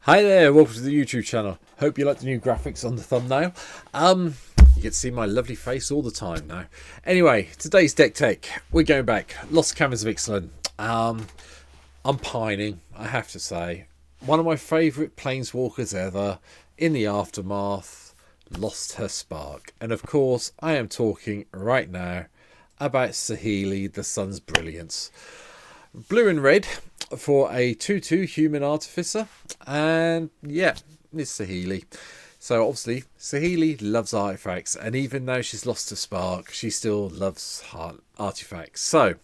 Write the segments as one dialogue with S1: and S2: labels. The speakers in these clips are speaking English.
S1: Hi there, welcome to the YouTube channel. Hope you like the new graphics on the thumbnail. You get to see my lovely face all the time now. Anyway, today's deck tech. We're going back. Lost Caverns of Ixalan. I'm pining, I have to say. One of my favourite Planeswalkers ever. In the aftermath, lost her spark. And of course, I am talking right now about Saheeli, the Sun's Brilliance. Blue and red for a 2/2 human artificer, and yeah, it's Saheeli. So obviously Saheeli loves artifacts, and even though she's lost her spark, she still loves artifacts. So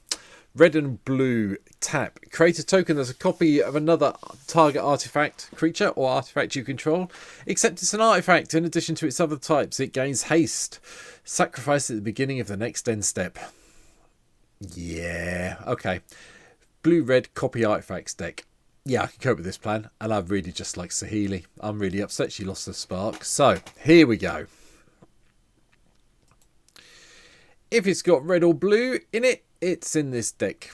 S1: red and blue, tap, create a token that's a copy of another target artifact, creature or artifact you control, except it's an artifact. In addition to its other types, it gains haste. Sacrifice at the beginning of the next end step. Yeah, okay. Blue-red copy artifacts deck. Yeah, I can cope with this plan, and I really just like Saheeli. I'm really upset she lost her spark. So, here we go. If it's got red or blue in it, it's in this deck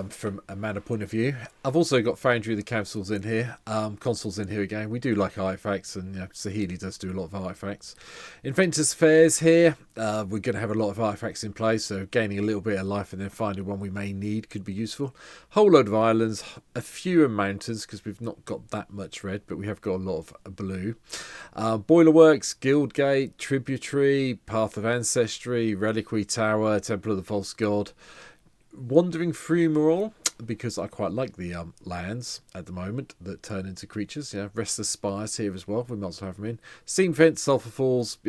S1: from a mana point of view. I've also got Foundry the consoles in here. Consoles in here again. We do like artifacts, and Saheeli does do a lot of artifacts. Inventors Fairs here. We're going to have a lot of artifacts in play, so gaining a little bit of life and then finding one we may need could be useful. Whole load of islands, a few mountains because we've not got that much red, but we have got a lot of blue. Boilerworks, Guildgate, Tributary, Path of Ancestry, Reliquary Tower, Temple of the False God. Wandering Fumarole, because I quite like the lands at the moment that turn into creatures. Restless Spires here as well. We might as well have them in. Steam Fence, Sulphur Falls,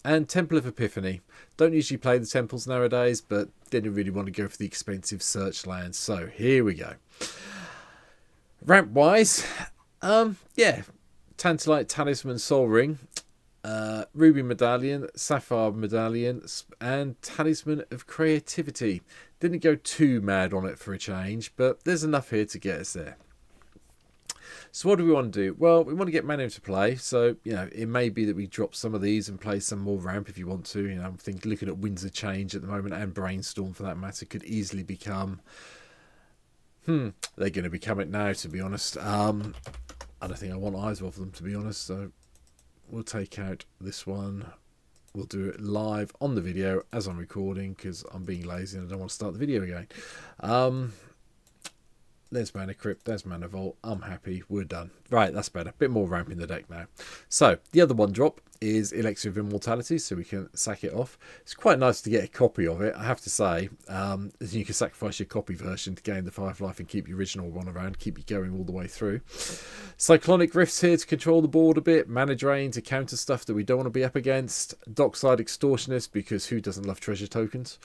S1: and Temple of Epiphany. Don't usually play the temples nowadays, but didn't really want to go for the expensive search lands. So here we go. Ramp wise, Tantalite, Talisman, Soul Ring. Ruby Medallion, Sapphire Medallion, and Talisman of Creativity. Didn't go too mad on it for a change, but there's enough here to get us there. So what do we want to do? Well, we want to get mana into play, so it may be that we drop some of these and play some more ramp if you want to. I'm thinking looking at Winds of Change at the moment, and Brainstorm for that matter could easily become they're going to become it now, to be honest. I don't think I want either of them, to be honest, so we'll take out this one. We'll do it live on the video as I'm recording because I'm being lazy and I don't want to start the video again. There's Mana Crypt, there's Mana Vault. I'm happy, we're done. Right, that's better. Bit more ramp in the deck now. So, the other one drop is Elixir of Immortality, so we can sack it off. It's quite nice to get a copy of it, I have to say. You can sacrifice your copy version to gain the 5 life and keep your original one around, keep you going all the way through. Cyclonic Rifts here to control the board a bit. Mana Drain to counter stuff that we don't want to be up against. Dockside Extortionist, because who doesn't love treasure tokens?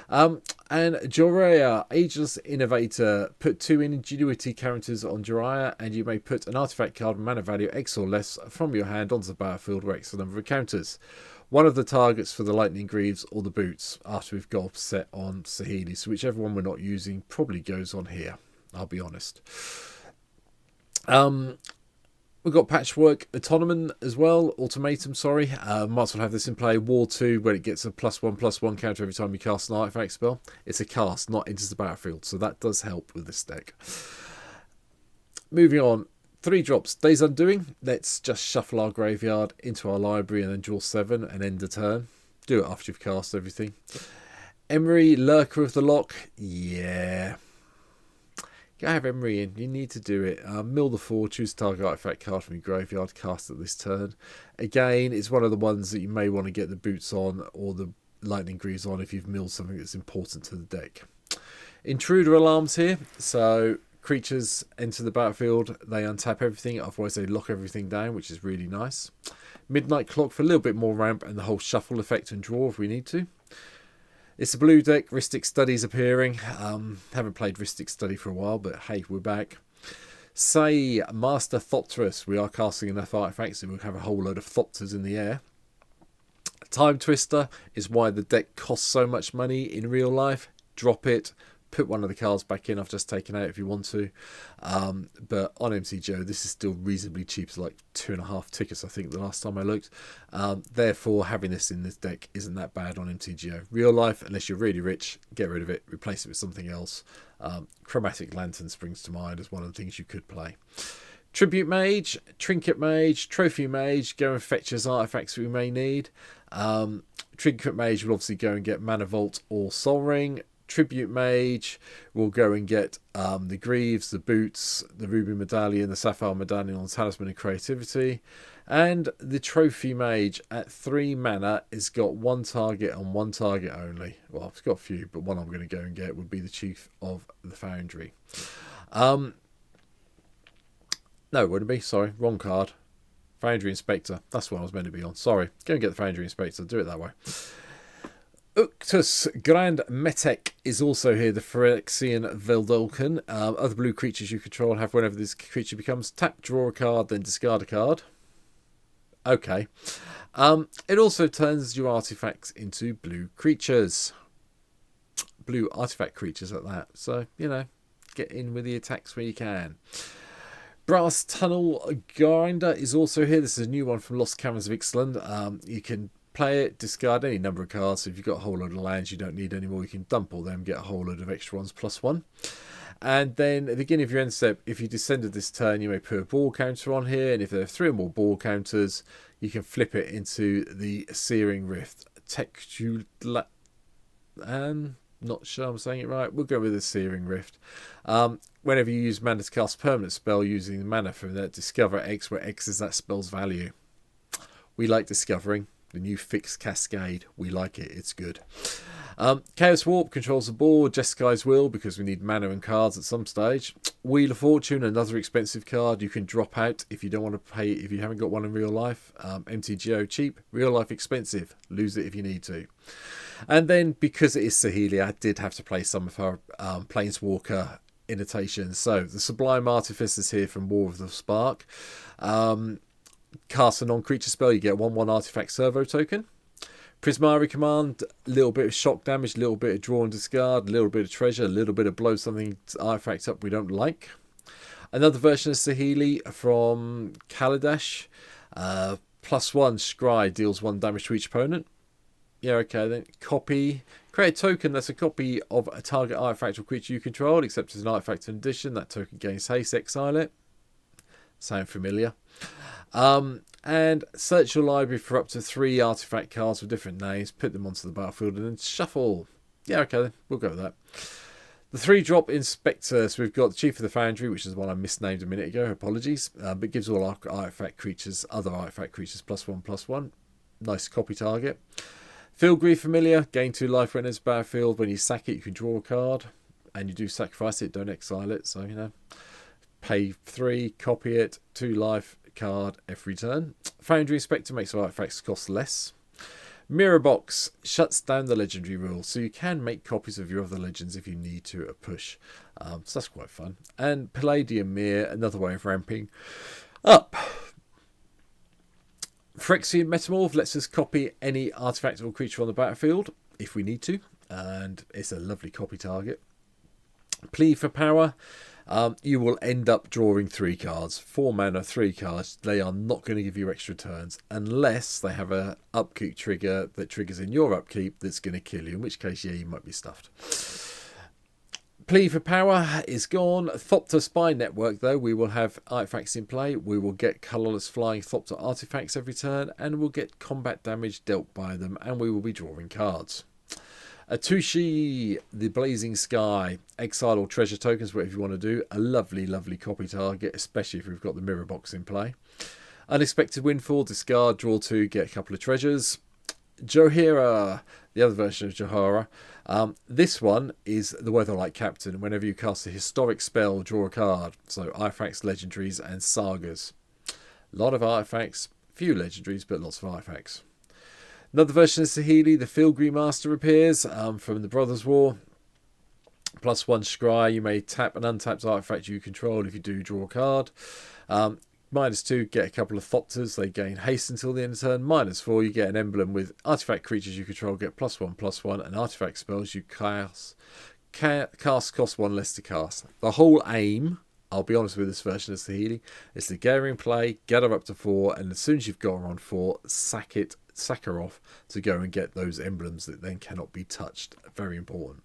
S1: And Joraya, Ageless Innovator. Put 2 Ingenuity characters on Joraya, and you may put an artifact card mana value X or less from your hand onto the battlefield where X the number of counters. One of the targets for the Lightning Greaves or the Boots after we've got set on Saheeli. So whichever one we're not using probably goes on here, I'll be honest. We've got Patchwork Automaton as well. Automatum, sorry. Might as well have this in play. War 2, where it gets a +1/+1 counter every time you cast an artifact spell. It's a cast, not enters the battlefield, so that does help with this deck. Moving on. 3 drops. Days Undoing. Let's just shuffle our graveyard into our library and then draw 7 and end the turn. Do it after you've cast everything. Emery, Lurker of the Lock. Yeah. Go have Emery in. You need to do it. Mill the 4, choose target artifact card from your graveyard, cast at this turn. Again, it's one of the ones that you may want to get the Boots on or the Lightning Greaves on if you've milled something that's important to the deck. Intruder Alarms here. So creatures enter the battlefield, they untap everything, otherwise they lock everything down, which is really nice. Midnight Clock for a little bit more ramp and the whole shuffle effect and draw if we need to. It's a blue deck. Rhystic Study's appearing. Haven't played Rhystic Study for a while, but hey, we're back. Say Master Thopterus. We are casting enough artifacts and we'll have a whole load of Thopters in the air. Time Twister is why the deck costs so much money in real life. Drop it. Put one of the cards back in. I've just taken out if you want to. But on MTGO, this is still reasonably cheap. It's like 2.5 tickets, I think, the last time I looked. Therefore, having this in this deck isn't that bad on MTGO. Real life, unless you're really rich, get rid of it. Replace it with something else. Chromatic Lantern springs to mind as one of the things you could play. Tribute Mage, Trinket Mage, Trophy Mage, go and fetch us artifacts we may need. Trinket Mage will obviously go and get Mana Vault or Sol Ring. Tribute Mage will go and get the Greaves, the Boots, the Ruby Medallion, the Sapphire Medallion on Talisman and Creativity. And the Trophy Mage at 3 mana has got one target and one target only. Well, it's got a few, but one I'm going to go and get would be the Chief of the Foundry. No, it wouldn't be. Sorry, wrong card. Foundry Inspector. That's what I was meant to be on. Sorry. Go and get the Foundry Inspector. Do it that way. Uctus Grand Metek is also here. The Phyrexian Veldolkin. Other blue creatures you control have whenever this creature becomes tap, draw a card, then discard a card. Okay. It also turns your artifacts into blue creatures. Blue artifact creatures at that. So, you know, get in with the attacks where you can. Brass Tunnel Grinder is also here. This is a new one from Lost Caverns of Ixalan. You can play it, discard any number of cards. So if you've got a whole load of lands you don't need anymore, you can dump all them, get a whole load of extra ones +1. And then at the beginning of your end step, if you descended this turn, you may put a ball counter on here. And if there are 3 or more ball counters, you can flip it into the Searing Rift. Not sure I'm saying it right. We'll go with the Searing Rift. Whenever you use mana to cast permanent spell using the mana from that, discover X, where X is that spell's value. We like discovering the new fixed cascade. We like it. It's good. Chaos Warp controls the board. Jessicai's Will, because we need mana and cards at some stage. Wheel of Fortune, another expensive card you can drop out if you don't want to pay, if you haven't got one in real life. MTGO cheap, real life expensive. Lose it if you need to. And then because it is Saheeli, I did have to play some of her Planeswalker annotations. So the Sublime Artifice is here from War of the Spark. Cast a non-creature spell, you get 1/1 artifact servo token. Prismari Command, a little bit of shock damage, a little bit of draw and discard, a little bit of treasure, a little bit of blow something artifact up we don't like. Another version of Saheeli from Kaladesh. +1 Scry deals 1 damage to each opponent. Yeah, okay then. Copy. Create a token that's a copy of a target artifact or creature you control, except as an artifact in addition. That token gains haste, exile it. Sound familiar? And search your library for up to 3 artifact cards with different names, put them onto the battlefield, and then shuffle. Yeah, okay then. We'll go with that. The 3-drop Inspector. So we've got the Chief of the Foundry, which is the one I misnamed a minute ago. Apologies. But gives all our artifact creatures, other artifact creatures, +1/+1. Nice copy target. Fieldgrief Familiar, gain 2 life when it's battlefield. When you sack it, you can draw a card, and you do sacrifice it, don't exile it. So, you know, pay 3, copy it, 2 life, card every turn. Foundry Inspector makes artifacts cost less. Mirror Box shuts down the legendary rule, so you can make copies of your other legends if you need to at a push. So that's quite fun. And Palladium Mirror, another way of ramping up. Phyrexian Metamorph lets us copy any artifact or creature on the battlefield if we need to, and it's a lovely copy target. Plea for Power. You will end up drawing 3 cards. 4 mana, 3 cards. They are not going to give you extra turns unless they have a upkeep trigger that triggers in your upkeep that's going to kill you, in which case, yeah, you might be stuffed. Plea for Power is gone. Thopter Spy Network, though, we will have artifacts in play. We will get colourless flying Thopter artifacts every turn, and we'll get combat damage dealt by them, and we will be drawing cards. Atushi, the Blazing Sky, exile or treasure tokens, whatever you want to do. A lovely, lovely copy target, especially if we've got the Mirror Box in play. Unexpected Windfall, discard, draw 2, get a couple of treasures. Johira, the other version of Johara. This one is the Weatherlight Captain. Whenever you cast a historic spell, draw a card. So artifacts, legendaries, and sagas. A lot of artifacts, few legendaries, but lots of artifacts. Another version of Saheeli, the Filigree Master, appears from the Brothers' War. +1 Scry, you may tap an untapped artifact you control. If you do, draw a card. -2, get a couple of Thopters. They gain haste until the end of the turn. -4, you get an emblem with artifact creatures you control, get +1/+1, and artifact spells you cast cost 1 less to cast. The whole aim, I'll be honest with this version of Saheeli, is to get her in play, get her up to 4, and as soon as you've got her on 4, sack her off to go and get those emblems that then cannot be touched. Very important.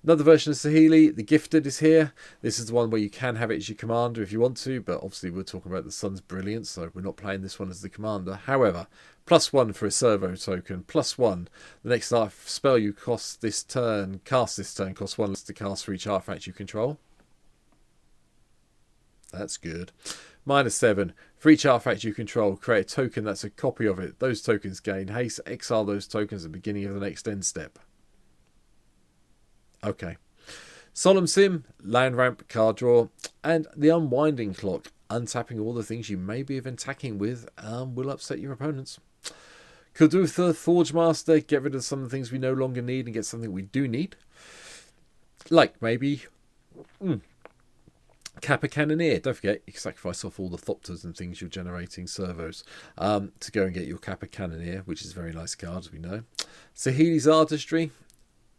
S1: Another version of Saheeli, the Gifted, is here. This is the one where you can have it as your commander if you want to, but obviously we're talking about the Sun's Brilliance, so we're not playing this one as the commander. However, +1 for a servo token, +1. The next spell you cast this turn, costs 1 less to cast for each artifact you control. That's good. -7. For each artifact you control, create a token that's a copy of it. Those tokens gain haste. Exile those tokens at the beginning of the next end step. Okay. Solemn Sim, land ramp, card draw, and the Unwinding Clock. Untapping all the things you may be attacking with will upset your opponents. Kudutha, Forge Master, get rid of some of the things we no longer need and get something we do need. Like maybe Kappa Cannoneer. Don't forget, you can sacrifice off all the Thopters and things you're generating servos to go and get your Kappa Cannoneer, which is a very nice card, as we know. Saheeli's Artistry.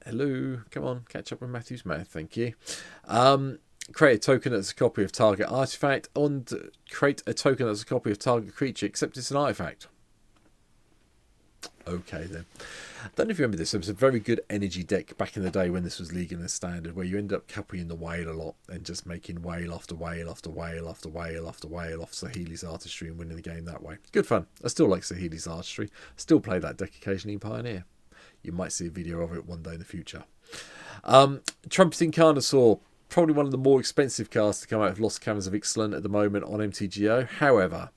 S1: Hello, come on, catch up with Matthew's mouth, thank you. Create a token that's a copy of target artifact, and create a token that's a copy of target creature, except it's an artifact. Okay then. I don't know if you remember this, there was a very good energy deck back in the day when this was legal and standard, where you end up copying the whale a lot and just making whale after whale after whale after whale after whale off Saheeli's Artistry and winning the game that way. Good fun. I still like Saheeli's Artistry. Still play that deck occasionally in Pioneer. You might see a video of it one day in the future. Trumpeting Carnosaur, probably one of the more expensive cards to come out of Lost Caverns of Ixalan at the moment on MTGO. However,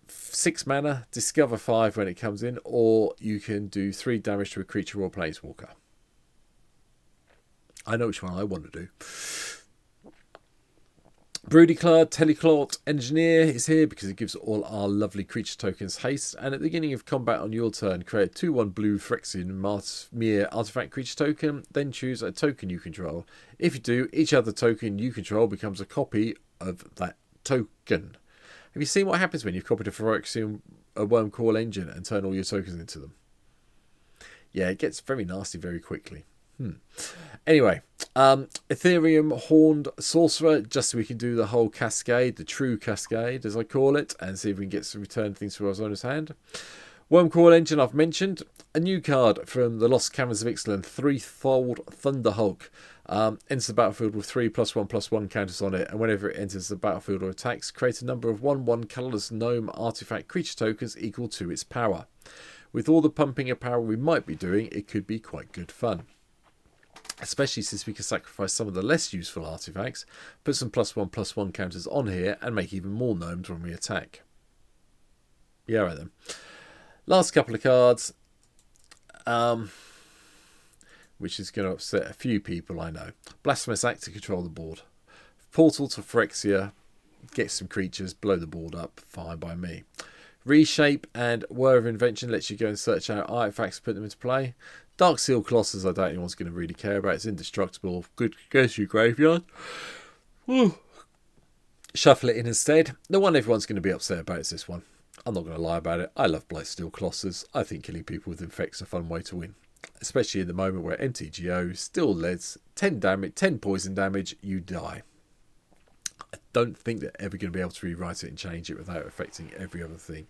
S1: 6 mana, discover 5 when it comes in, or you can do 3 damage to a creature or Planeswalker. I know which one I want to do. Broodiclad, Teleclot Engineer is here because it gives all our lovely creature tokens haste. And at the beginning of combat on your turn, create a 2/1 blue Phyrexian Mere artifact creature token. Then choose a token you control. If you do, each other token you control becomes a copy of that token. Have you seen what happens when you've copied a Phyrexian Wormcall engine and turn all your tokens into them? Yeah, it gets very nasty very quickly. Anyway, Ethereum Horned Sorcerer, just so we can do the whole cascade, the true cascade as I call it, and see if we can get some return things to our owner's hand. Wormcall Engine I've mentioned. A new card from the Lost Caverns of Ixalan, Threefold Thunderhulk. Enters the battlefield with 3 +1/+1 counters on it, and whenever it enters the battlefield or attacks, create a number of 1/1 colourless gnome artifact creature tokens equal to its power. With all the pumping of power we might be doing, it could be quite good fun. Especially since we can sacrifice some of the less useful artifacts, put some +1/+1 counters on here, and make even more gnomes when we attack. Yeah, right then. Last couple of cards, which is going to upset a few people, I know. Blasphemous Act to control the board. Portal to Phyrexia, get some creatures, blow the board up, fine by me. Reshape and Whir of Invention lets you go and search out artifacts, put them into play. Dark Seal Colossus, I doubt anyone's going to really care about. It's indestructible. Good, goes to your graveyard. Woo. Shuffle it in instead. The one everyone's going to be upset about is this one. I'm not going to lie about it. I love Blightsteel Colossus. I think killing people with Infect's a fun way to win. Especially in the moment where MTGO still lets 10 damage, 10 poison damage, you die. I don't think they're ever going to be able to rewrite it and change it without affecting every other thing.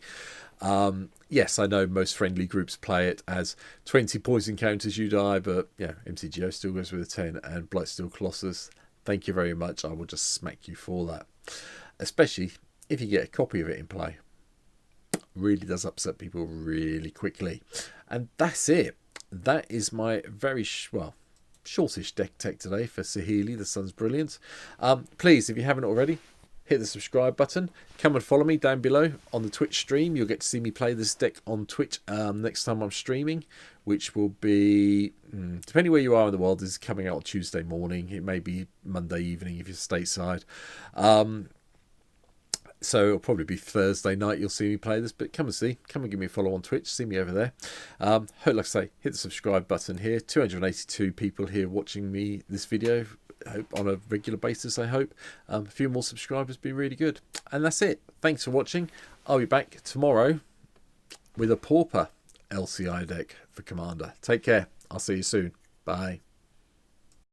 S1: Yes, I know most friendly groups play it as 20 poison counters, you die, but yeah, MTGO still goes with a 10, and Blightsteel Colossus, thank you very much. I will just smack you for that. Especially if you get a copy of it in play. Really does upset people really quickly. And that's it. That is my very, shortish deck tech today for Saheeli, the Sun's Brilliance. Please, if you haven't already, hit the subscribe button. Come and follow me down below on the Twitch stream. You'll get to see me play this deck on Twitch next time I'm streaming, which will be, depending where you are in the world, this is coming out Tuesday morning. It may be Monday evening if you're stateside. So it'll probably be Thursday night you'll see me play this, but come and give me a follow on Twitch, see me over there. Hope, like I say, hit the subscribe button here. 282 people here watching me this video, hope on a regular basis, I hope. A few more subscribers would be really good. And that's it. Thanks for watching. I'll be back tomorrow with a Pauper LCI deck for Commander. Take care. I'll see you soon. Bye.